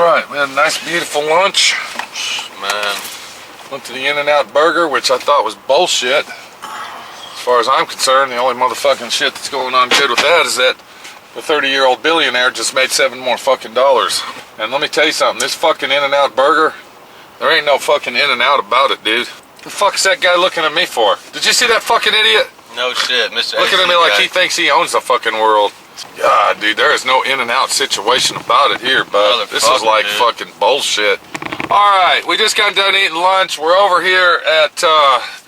Alright, we had a nice beautiful lunch. Man. Went to the In-N-Out Burger, which I thought was bullshit. As far as I'm concerned, the only motherfucking shit that's going on good with that is that the 30-year-old billionaire just made $7 more fucking dollars. And let me tell you something, this fucking In-N-Out Burger, there ain't no fucking In-N-Out about it, dude. The fuck's that guy looking at me for? Did you see that fucking idiot? No shit, Mr. Looking at me like he thinks he owns the fucking world. God, dude, there is no In-N-Out situation about it here, bud. This is like fucking bullshit. Alright, we just got done eating lunch. We're over here at,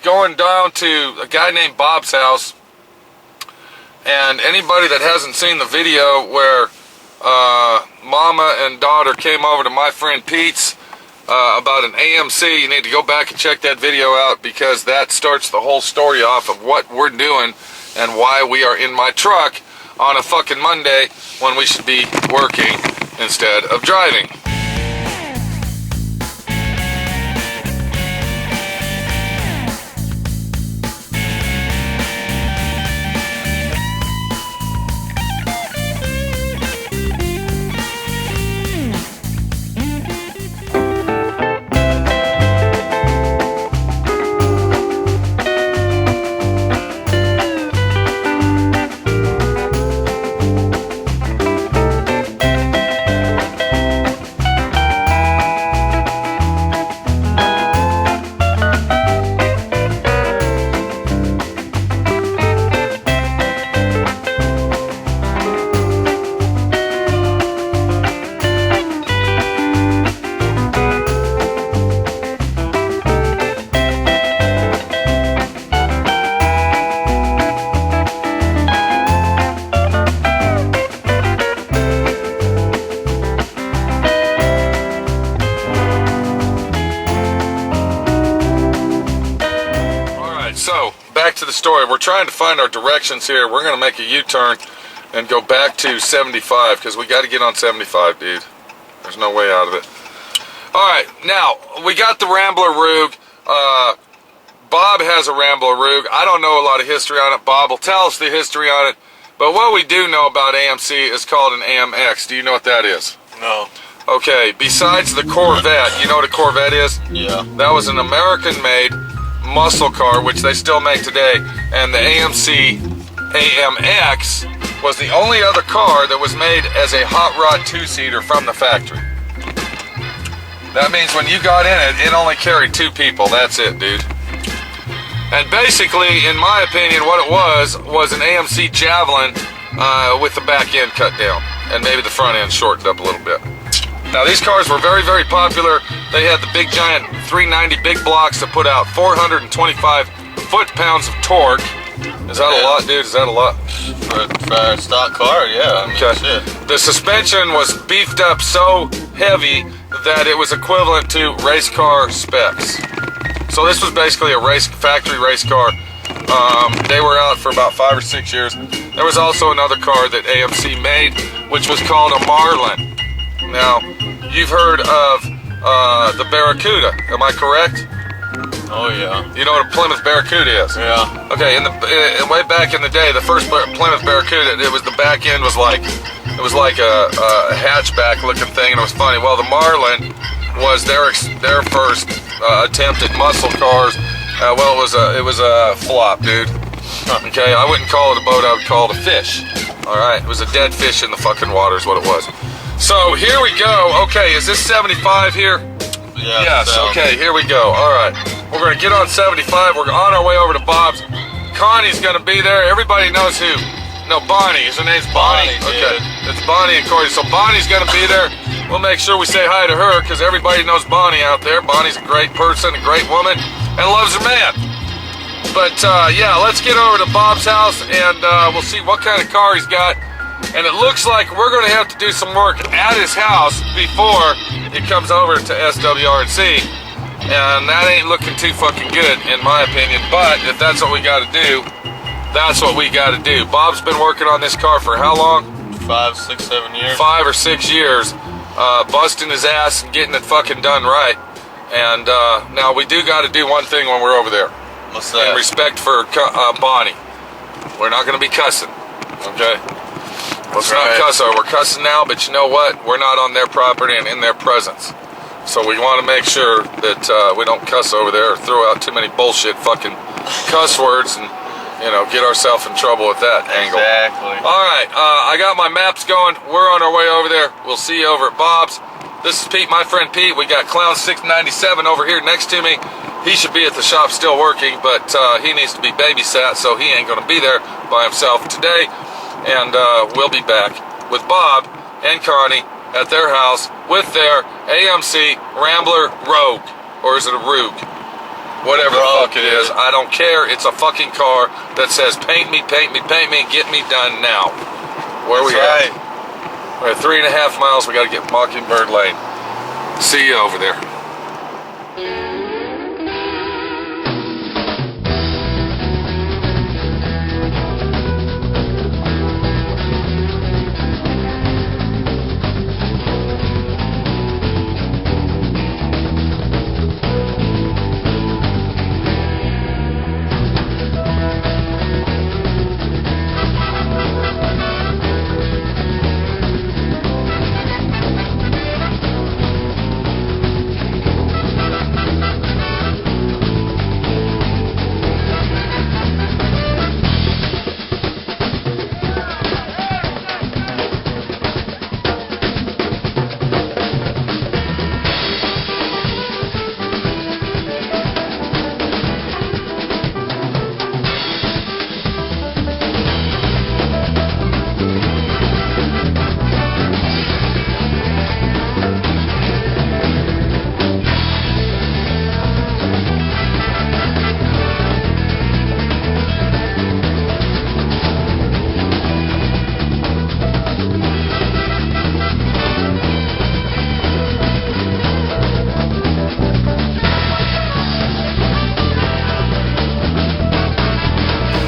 going down to a guy named Bob's house. And anybody that hasn't seen the video where mama and daughter came over to my friend Pete's about an AMC, you need to go back and check that video out, because that starts the whole story off of what we're doing and why we are in my truck on a fucking Monday when we should be working instead of driving. So, back to the story. We're trying to find our directions here. We're going to make a U-turn and go back to 75, because we got to get on 75, dude. There's no way out of it. Alright, now, we got the Rambler Rogue. Bob has a Rambler Rogue. I don't know a lot of history on it. Bob will tell us the history on it. But what we do know about AMC is called an AMX. Do you know what that is? No. Okay, besides the Corvette, you know what a Corvette is? Yeah. That was an American-made muscle car, which they still make today, and the AMC AMX was the only other car that was made as a hot rod two-seater from the factory. That means when you got in it, it only carried 2 people. That's it, dude. And basically, in my opinion, what it was an AMC Javelin with the back end cut down, and maybe the front end shortened up a little bit. Now, these cars were very, very popular. They had the big, giant 390 big blocks that put out 425 foot-pounds of torque. Is that a lot, dude? Is that a lot? For a stock car, yeah. Okay. Shit. The suspension was beefed up so heavy that it was equivalent to race car specs. So this was basically a factory race car. They were out for about 5 or 6 years. There was also another car that AMC made, which was called a Marlin. Now, you've heard of the Barracuda, am I correct? Oh yeah. You know what a Plymouth Barracuda is? Yeah. Okay, way back in the day, the first Plymouth Barracuda, the back end was like a hatchback looking thing, and it was funny. Well, the Marlin was their first attempt at muscle cars. Well, it was a flop, dude. Okay, I wouldn't call it a boat, I would call it a fish. All right, it was a dead fish in the fucking water is what it was. So here we go. Okay, is this 75 here? Yeah. Yes, okay, here we go. Alright. We're gonna get on 75. We're on our way over to Bob's. Connie's gonna be there. Everybody knows who. No, Bonnie. Her name's Bonnie. Okay. It's Bonnie and Corey. So Bonnie's gonna be there. We'll make sure we say hi to her, because everybody knows Bonnie out there. Bonnie's a great person, a great woman, and loves her man. But yeah, let's get over to Bob's house and we'll see what kind of car he's got. And it looks like we're going to have to do some work at his house before it comes over to SWRC. And that ain't looking too fucking good, in my opinion. But if that's what we got to do, that's what we got to do. Bob's been working on this car for how long? 5, 6, 7 years. 5 or 6 years. Busting his ass and getting it fucking done right. And now we do got to do one thing when we're over there. What's that? In respect for Bonnie. We're not going to be cussing. Okay? Let's not cuss over. We're cussing now, but you know what? We're not on their property and in their presence. So we want to make sure that we don't cuss over there or throw out too many bullshit fucking cuss words and, you know, get ourselves in trouble with that angle. Exactly. All right, I got my maps going. We're on our way over there. We'll see you over at Bob's. This is Pete, my friend Pete. We got Clown 697 over here next to me. He should be at the shop still working, but he needs to be babysat, so he ain't going to be there by himself today. And we'll be back with Bob and Connie at their house with their AMC Rambler Rogue. Or is it a Rogue? Whatever the fuck it is. I don't care. It's a fucking car that says paint me, paint me, paint me, get me done now. Where we at? We're at 3.5 miles. We got to get Mockingbird Lane. See you over there.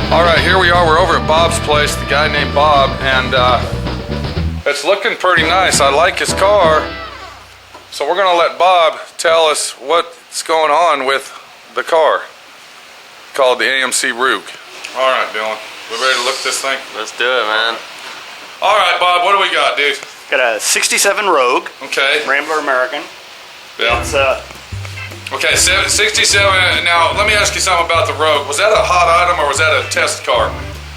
Alright, here we are. We're over at Bob's place, the guy named Bob, and it's looking pretty nice. I like his car. So we're going to let Bob tell us what's going on with the car called the AMC Rogue. Alright, Dylan. We ready to look at this thing? Let's do it, man. Alright, Bob, what do we got, dude? Got a 67 Rogue. Okay. Rambler American. Yeah. It's Okay, 67. Now, let me ask you something about the Rogue. Was that a hot item or was that a test car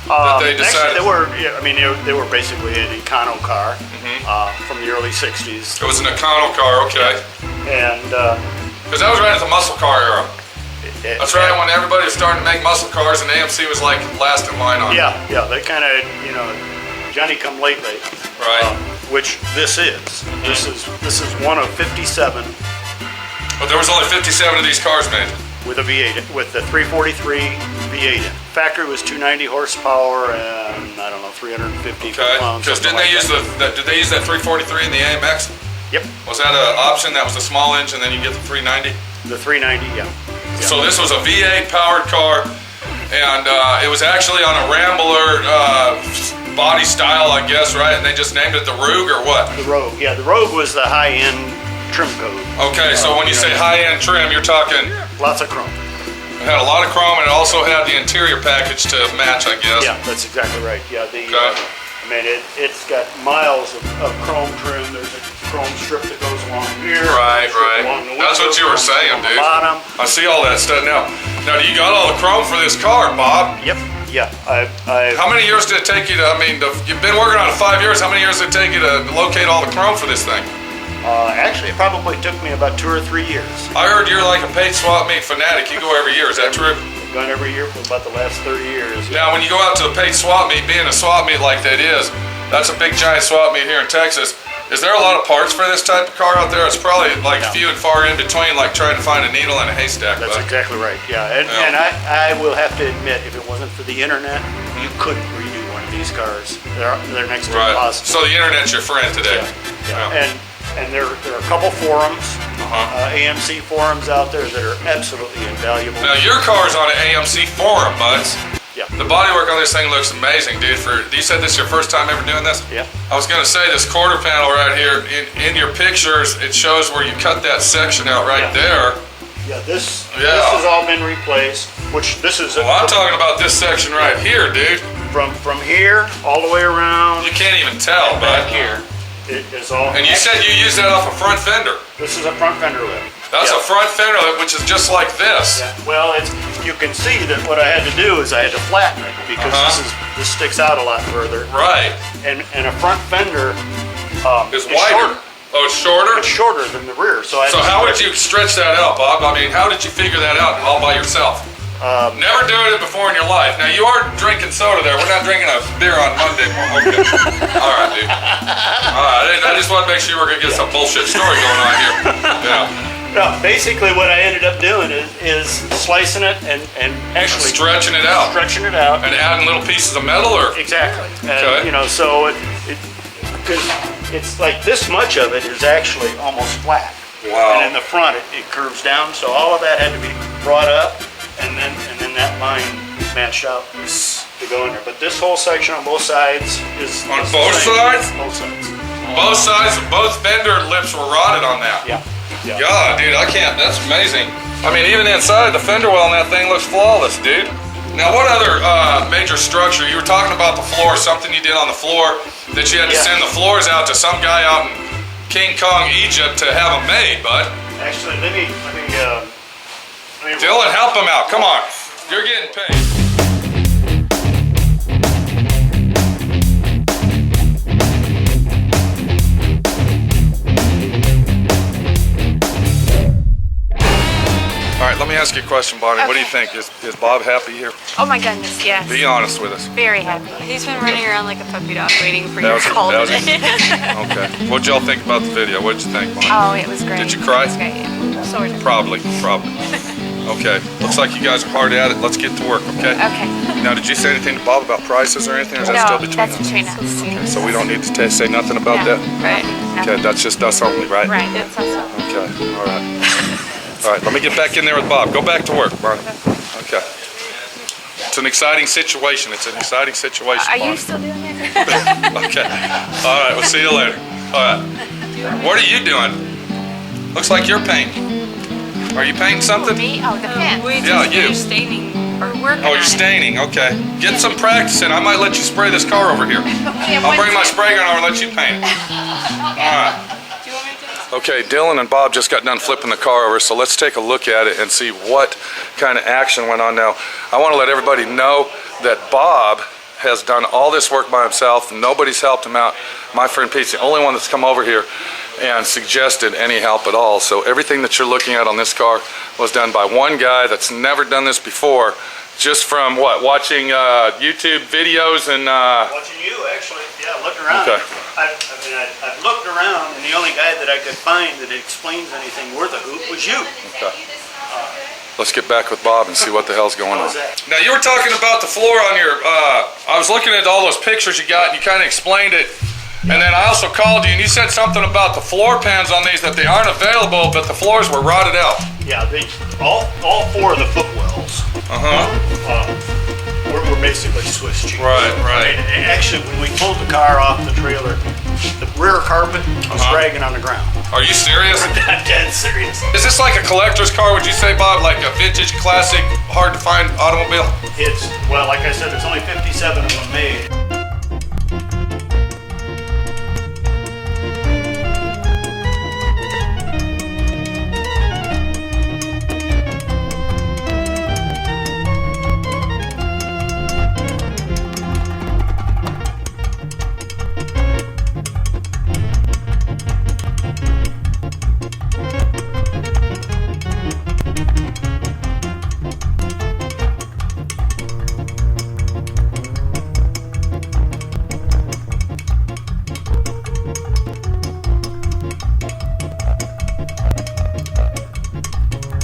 that they decided? Actually, they were. Yeah, I mean, they were basically an econo car from the early '60s. It was an econo car, okay. And because that was right at the muscle car era. That's right when everybody was starting to make muscle cars, and AMC was like last in line on. Yeah, they kind of, you know, Johnny come lately. Right. Which this is. This is one of 57. But there was only 57 of these cars made. With a V8, with the 343 V8 in. Factory was 290 horsepower and I don't know 350 pounds. Because didn't they use did they use that 343 in the AMX? Yep. Was that an option? That was a small engine, then you get the 390. The 390, yeah. So this was a V8 powered car, and it was actually on a Rambler body style, I guess, right? And they just named it the Rogue or what? The Rogue, yeah. The Rogue was the high-end trim code. Okay, so when you say high-end trim, you're talking... Lots of chrome. It had a lot of chrome, and it also had the interior package to match, I guess. Yeah, that's exactly right. Yeah, I mean, it's got miles of chrome trim. There's a chrome strip that goes along here. Right. Along the That's what you were saying, dude. Bottom. I see all that stuff now. Now, do you got all the chrome for this car, Bob? Yep. Yeah. How many years did it take you to? I mean, you've been working on it 5 years. How many years did it take you to locate all the chrome for this thing? Actually, it probably took me about 2 or 3 years. I heard you're like a paid swap meet fanatic. You go every year. Is that true? I've gone every year for about the last 30 years. Now, when you go out to a paid swap meet, being a swap meet like that is, that's a big giant swap meet here in Texas. Is there a lot of parts for this type of car out there? It's probably like few and far in between, like trying to find a needle in a haystack. That's exactly right. Yeah, and I will have to admit, if it wasn't for the internet, you couldn't redo one of these cars. They're next to impossible. So the internet's your friend today. Yeah. And there are a couple forums, AMC forums out there that are absolutely invaluable. Now your car's on an AMC forum, buds. Yeah. The bodywork on this thing looks amazing, dude. You said this is your first time ever doing this? Yeah. I was gonna say this quarter panel right here, in your pictures, it shows where you cut that section out right there. Yeah, this has all been replaced, which this is... Well, I'm talking about this section right here, dude. From here all the way around. You can't even tell, Back but here, it is all. And you said you used that off a front fender. This is a front fender lip. That's a front fender lip, which is just like this. Yeah. Well, you can see that what I had to do is I had to flatten it because this sticks out a lot further. Right. And a front fender It's is wider. shorter. Oh, it's shorter? It's shorter than the rear. So how would you stretch that out, Bob? I mean, how did you figure that out all by yourself? Never doing it before in your life. Now, you are drinking soda there. We're not drinking a beer on Monday. Okay. All right, dude. All right. I just want to make sure we're going to get some bullshit story going on here. Yeah. No, basically what I ended up doing is slicing it and actually stretching it out. Stretching it out. And adding little pieces of metal, or? Exactly. And, Okay. you know, so because it's like this much of it is actually almost flat. Wow. And in the front it curves down, so all of that had to be brought up, and then that line matched out to go in there. But this whole section on both sides is On the both same. sides? Both sides. Both sides of both fender lips were rotted on that. Yeah. Yeah. God, dude, I can't. That's amazing. I mean, even inside, the fender well on that thing looks flawless, dude. Now, what other major structure? You were talking about the floor, something you did on the floor, that you had to send the floors out to some guy out in King Kong, Egypt to have them made, bud. Actually, let me Dylan, help him out. Come on. You're getting paid. All right, let me ask you a question, Bonnie. What do you think? Is Bob happy here? Oh my goodness, yes. Be honest with us. Very happy. He's been running around like a puppy dog waiting for your call that was today. Okay. What'd y'all think about the video? What'd you think, Bonnie? Oh, it was great. Did you cry? It was great. Sort of. Probably. Okay. Looks like you guys are hard at it. Let's get to work, okay? Okay. Now, did you say anything to Bob about prices or anything, or is that No, still between that's us? between us. Okay, so we don't need to say nothing about No, that? right. No. Okay, that's just us only, right? Right, that's also. Okay, all right. All right, let me get back in there with Bob. Go back to work, Bonnie. Okay. It's an exciting situation. It's an exciting situation, Are Bonnie. you still doing it? Okay. All right, we'll see you later. All right. What are you doing? Looks like you're painting. Are you painting something? Me? Oh, the pen. We Yeah, just you. finished staining. We're working Oh, on you're it. staining. Okay. Get some practice in. I might let you spray this car over here. I'll bring my spray gun over and let you paint it. All right. Do you want me to? Okay, Dylan and Bob just got done flipping the car over, so let's take a look at it and see what kind of action went on. Now, I want to let everybody know that Bob has done all this work by himself. Nobody's helped him out. My friend Pete's the only one that's come over here and suggested any help at all. So everything that you're looking at on this car was done by one guy that's never done this before, just from what, watching YouTube videos and Watching you, actually, yeah, looking around. Okay. I've looked around, and the only guy that I could find that explains anything worth a hoot was you. Okay. Let's get back with Bob and see what the hell's going on. How's that? Now, you were talking about the floor on your, I was looking at all those pictures you got, and you kind of explained it. And then I also called you, and you said something about the floor pans on these, that they aren't available, but the floors were rotted out. Yeah, all four of the footwells were basically Swiss cheese. Right. And actually, when we pulled the car off the trailer, the rear carpet was dragging on the ground. Are you serious? I'm dead serious. Is this like a collector's car, would you say, Bob? Like a vintage, classic, hard to find automobile? Well, like I said, it's only 57 of them made.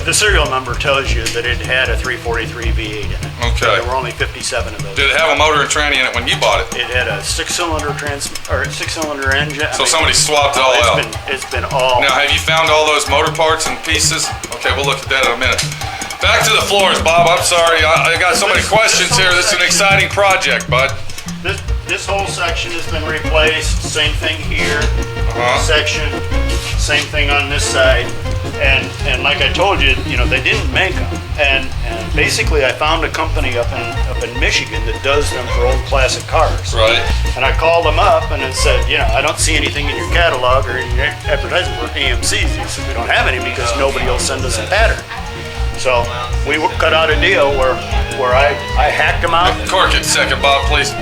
The serial number tells you that it had a 343 V8 in it. Okay. There were only 57 of those. Did it have a motor and tranny in it when you bought it? It had a six-cylinder engine. So somebody swapped it all out. It's been all. Now, have you found all those motor parts and pieces? Okay, we'll look at that in a minute. Back to the floors, Bob. I'm sorry. I got so many questions here. This is an exciting project, bud. This whole section has been replaced. Same thing here. Uh-huh. Section. Same thing on this side. And like I told you, they didn't make them. And basically, I found a company up in Michigan that does them for old classic cars. Right. And I called them up and it said, I don't see anything in your catalog or in your advertising for AMCs. He said, we don't have any because nobody will send us a pattern. So we cut out a deal where I hacked them out. Cork it a second, Bob, please.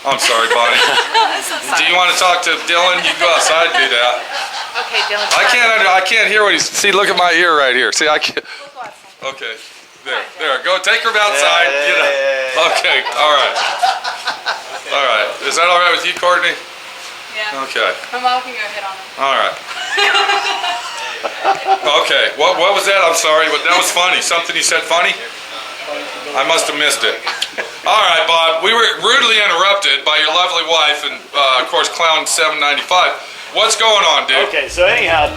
I'm sorry, Bonnie. Do you want to talk to Dylan? You go outside and do that. Okay, Dylan. I can't hear what he's. See, look at my ear right here. See, I can't. Okay, there. Go, take her outside. Okay, all right. Is that all right with you, Courtney? Yeah. Okay. My mom can go hit on him. All right. Okay. What was that? I'm sorry, but that was funny. Something you said funny? I must have missed it. All right, Bob. We were rudely interrupted by your lovely wife and, of course, Clown 795. What's going on, dude? Okay, so anyhow,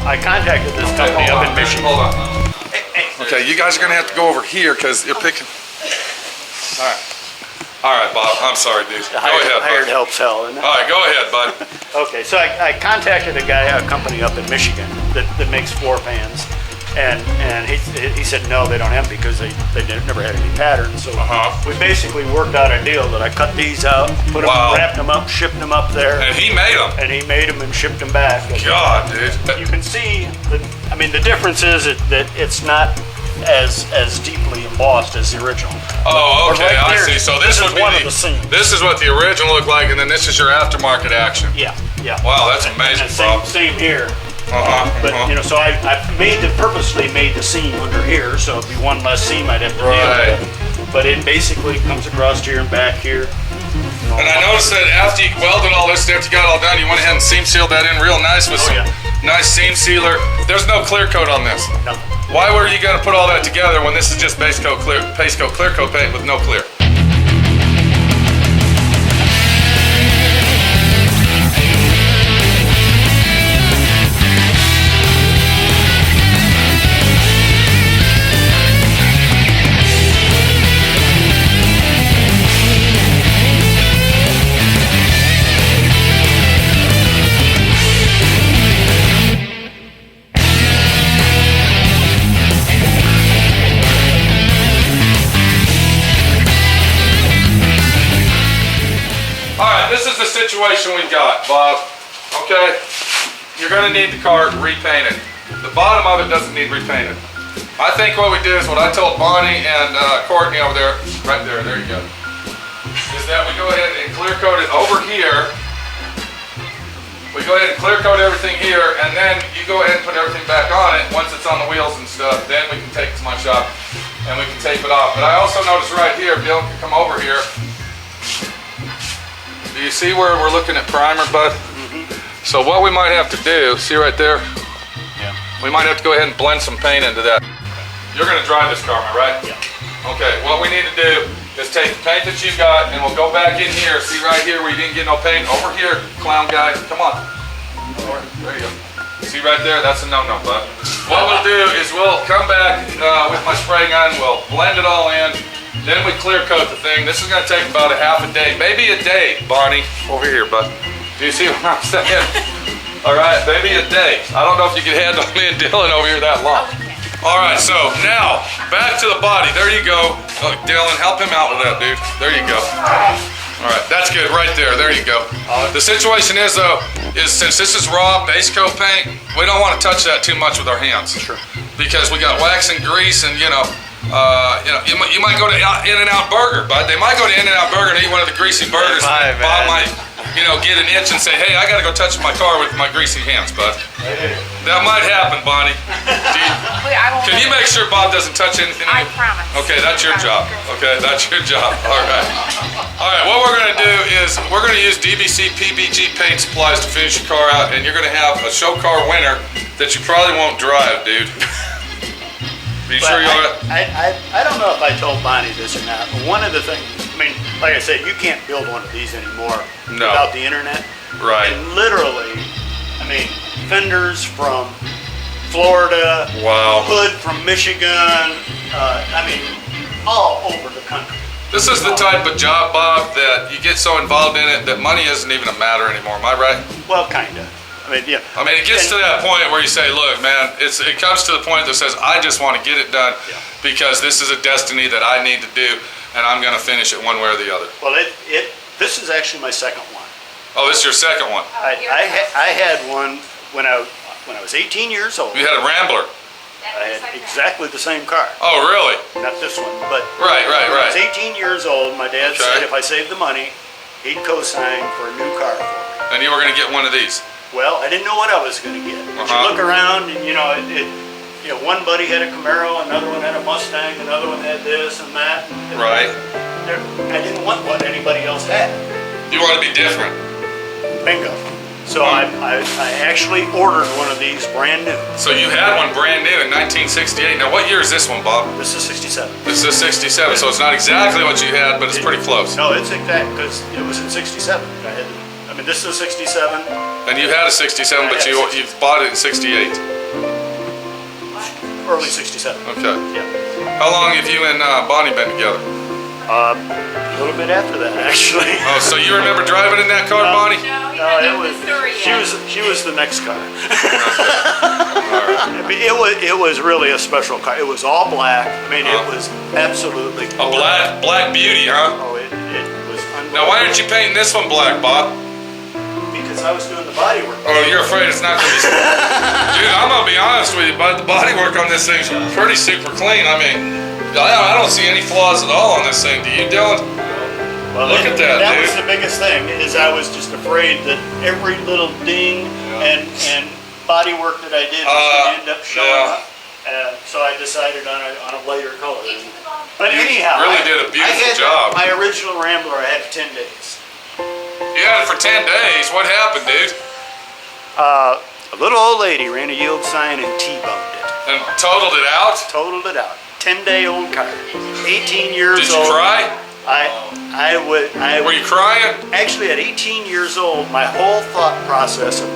I contacted this company up in Michigan. Hold on. Okay, you guys are going to have to go over here because you're picking. All right, Bob. I'm sorry, dude. Go ahead, Hired bud. helps hell, isn't it? All right, go ahead, bud. Okay, so I contacted a company up in Michigan that makes floor fans. And he said no, they don't have them because they never had any patterns. So we basically worked out a deal that I cut these out, put them, wrapped them up, shipped them up there. And he made them. And he made them and shipped them back. And God, dude. you can see the difference is that it's not as deeply embossed as the original. Oh, okay, Right I there, see. So this is would be one of the seams. This is what the original looked like, and then this is your aftermarket action. Yeah. Wow, that's amazing, and Bob. same here. But so I purposely made the seam under here, so it'd be one less seam I'd have to deal with. But it basically comes across here and back here. And I noticed that after you welded all this, after you got it all done, you went ahead and seam sealed that in real nice with some nice seam sealer. There's no clear coat on this. Nothing. Why were you going to put all that together when this is just base coat clear coat paint with no clear? This is the situation we got, Bob. Okay, you're gonna need the car repainted. The bottom of it doesn't need repainted. I think what we do is what I told Bonnie and Courtney over there, right there, there you go, is that we go ahead and clear coat it over here. We go ahead and clear coat everything here, and then you go ahead and put everything back on it. Once it's on the wheels and stuff, then we can take it to my shop and we can tape it off. But I also noticed right here, if Dylan can come over here, do you see where we're looking at primer, bud? So what we might have to do, see right there? Yeah. We might have to go ahead and blend some paint into that. You're gonna drive this car, am I right? Yeah. Okay, what we need to do is take the paint that you got and we'll go back in here. See right here where you didn't get no paint? Over here, clown guy, come on. There you go. See right there, that's a no-no, bud. What we'll do is we'll come back with my spray gun, we'll blend it all in, then we clear coat the thing. This is gonna take about a half a day, maybe a day, Bonnie. Over here, bud. Do you see what I'm saying? All right, maybe a day. I don't know if you can handle me and Dylan over here that long. All right, so now back to the body. There you go. Look, Dylan, help him out with that, dude. There you go. All right, that's good right there. There you go. The situation is though, is since this is raw base coat paint, we don't want to touch that too much with our hands. Sure. Because we got wax and grease, and you might go to In-N-Out Burger, but they might go to In-N-Out Burger and eat one of the greasy burgers. And Bob might, get an itch and say, hey, I gotta go touch my car with my greasy hands, bud. That might happen, Bonnie. Can you make sure Bob doesn't touch anything? I promise. Okay, that's your job. Okay, that's your job. All right. All right, what we're gonna do is we're gonna use DBC PBG paint supplies to finish your car out, and you're gonna have a show car winner that you probably won't drive, dude. Are you sure you are? I don't know if I told Bonnie this or not, but one of the things, like I said, you can't build one of these anymore without the internet. Right. And literally, fenders from Florida, hood from Michigan, all over the country. This is the type of job, Bob, that you get so involved in it that money isn't even a matter anymore. Am I right? Well, kinda. mean, yeah. I mean, it gets to that point where you say, look, man, it comes to the point that says, I just want to get it done because this is a destiny that I need to do, and I'm going to finish it one way or the other. Well, this is actually my second one. Oh, this is your second one. I had one when I was 18 years old. You had a Rambler. I had exactly the same car. Oh, really? Not this one, but Right. when I was 18 years old, my dad said if I saved the money, he'd co-sign for a new car for me. And you were going to get one of these. Well, I didn't know what I was going to get. You look around, and one buddy had a Camaro, another one had a Mustang, another one had this and that. Right. I didn't want what anybody else had. You want to be different. Bingo. So I actually ordered one of these brand new. So you had one brand new in 1968. Now, what year is this one, Bob? This is 67. This is 67, so it's not exactly what you had, but it's pretty close. No, it's exact because it was in 67. This is 67. And you had a 67, but you bought it in 68. Early 67. Okay. Yeah. How long have you and Bonnie been together? A little bit after that, actually. Oh, so you remember driving in that car, Bonnie? No, he No, doesn't it know was. the story yet. She was the next car. I mean, it was really a special car. It was all black. I mean, it was absolutely A black beauty, huh? Oh, it was unbelievable. Now, why aren't you painting this one black, Bob? Because I was doing the body work. Oh, you're afraid it's not going to be... Dude, I'm going to be honest with you, but the body work on this thing's pretty super clean. I mean, I don't see any flaws at all on this thing. Do you, Dylan? Well, Look at that, That dude. was the biggest thing, is I was just afraid that every little ding and body work that I did was going to end up showing up. And so I decided on a lighter color. But anyhow, really did a beautiful I had job. My original Rambler, I had 10 days. You had it for 10 days. What happened, dude? A little old lady ran a yield sign and T-boned it. And totaled it out? Totaled it out. 10-day-old car. 18 years Did you old. cry? Were you crying? Actually, at 18 years old, my whole thought process of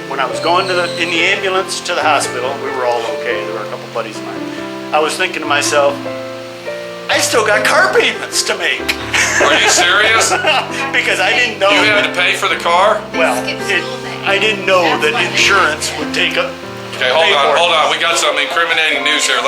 when I was going in the ambulance to the hospital, we were all okay. There were a couple buddies of mine. I was thinking to myself, I still got car payments to make. Are you serious? Because I didn't know. You had to pay for the car? Well, I didn't know that insurance would take up. Okay, hold on. We got some incriminating news here.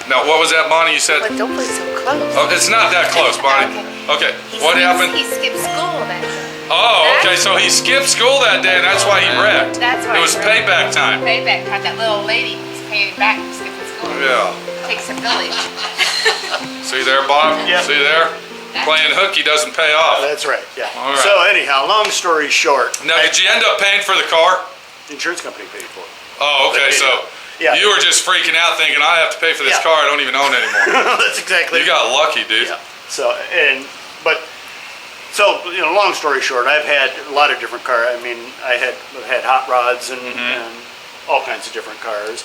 Now, what was that, Bonnie? You said... But don't play so close. Oh, it's not that close, Bonnie. Okay, what happened? He skipped school that day. Oh, okay, so he skipped school that day, and that's why he wrecked. That's It why was he wrecked. payback time. Payback time. That little lady was paying back for skipping school. Yeah. Takes a village. See there, Bob? Yeah. See there? Playing hooky doesn't pay off. That's right, yeah. All right. So anyhow, long story short. Now, did you end up paying for the car? The insurance company paid for it. Oh, okay, so Yeah. you were just freaking out thinking, I have to pay for this Yeah. car I don't even own anymore. That's exactly. You got lucky, dude. Yeah. So long story short, I've had a lot of different cars. I mean, I've had hot rods and all kinds of different cars,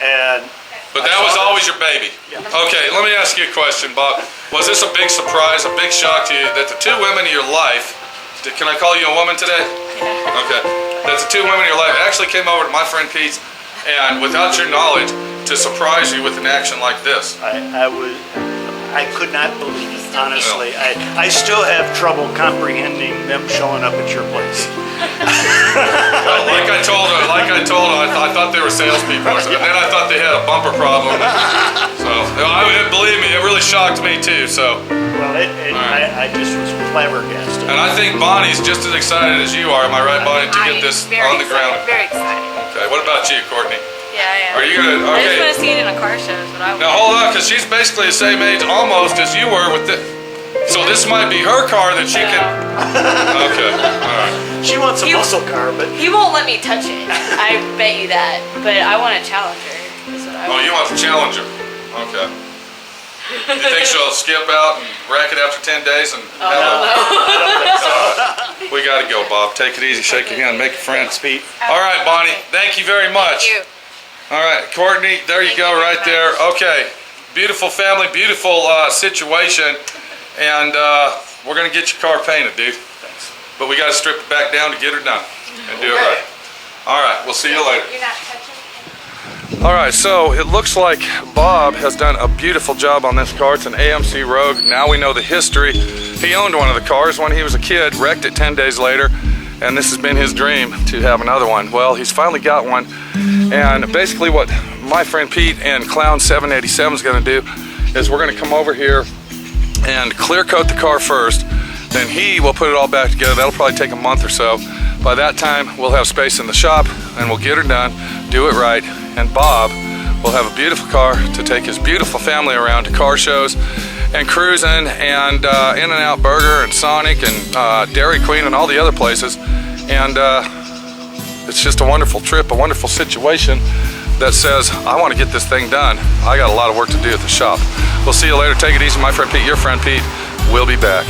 and. But that was always your baby. Yeah. Okay, let me ask you a question, Bob. Was this a big surprise, a big shock to you that the two women in your life, can I call you a woman today? Yeah. Okay. That the two women in your life actually came over to my friend Pete's and without your knowledge to surprise you with an action like this? I could not believe it, honestly. I still have trouble comprehending them showing up at your place. Like I told her, I thought they were salespeople, and then I thought they had a bumper problem. So, believe me, it really shocked me too. So, Well, I just was flabbergasted. and I think Bonnie's just as excited as you are. Am I right, Bonnie, to get this on the ground? Very excited. Okay. What about you, Courtney? Yeah, yeah. Are you gonna? I just Okay. want to see it in a car show. Is what I want. Now hold on, because she's basically the same age almost as you were with the. So this might be her car that she can. Okay. All right. She wants a You- muscle car, but He won't let me touch it. I bet you that. But I want a Challenger. Is what I Oh, want. you want the Challenger? Okay. You think she'll skip out and wreck it after 10 days and have We gotta go, Bob. Take it easy, shake your hand, make a friend. Pete. All right, Bonnie. Thank you very much. Thank you. All right, Courtney, there you Thank go you right very there. much. Okay, beautiful family, beautiful situation, and we're gonna get your car painted, dude. Thanks. But we gotta strip it back down to get her done and do it right. All right, we'll see you later. You're not touching. All right, so it looks like Bob has done a beautiful job on this car. It's an AMC Rogue. Now we know the history. He owned one of the cars when he was a kid, wrecked it 10 days later, and this has been his dream to have another one. Well, he's finally got one, and basically what my friend Pete and Clown 787 is going to do is we're going to come over here and clear coat the car first, then he will put it all back together. That'll probably take a month or so. By that time, we'll have space in the shop, and we'll get her done, do it right, and Bob will have a beautiful car to take his beautiful family around to car shows and cruising and In-N-Out Burger and Sonic and Dairy Queen and all the other places. And it's just a wonderful trip, a wonderful situation that says, I want to get this thing done. I got a lot of work to do at the shop. We'll see you later. Take it easy. My friend Pete, your friend Pete. We'll be back.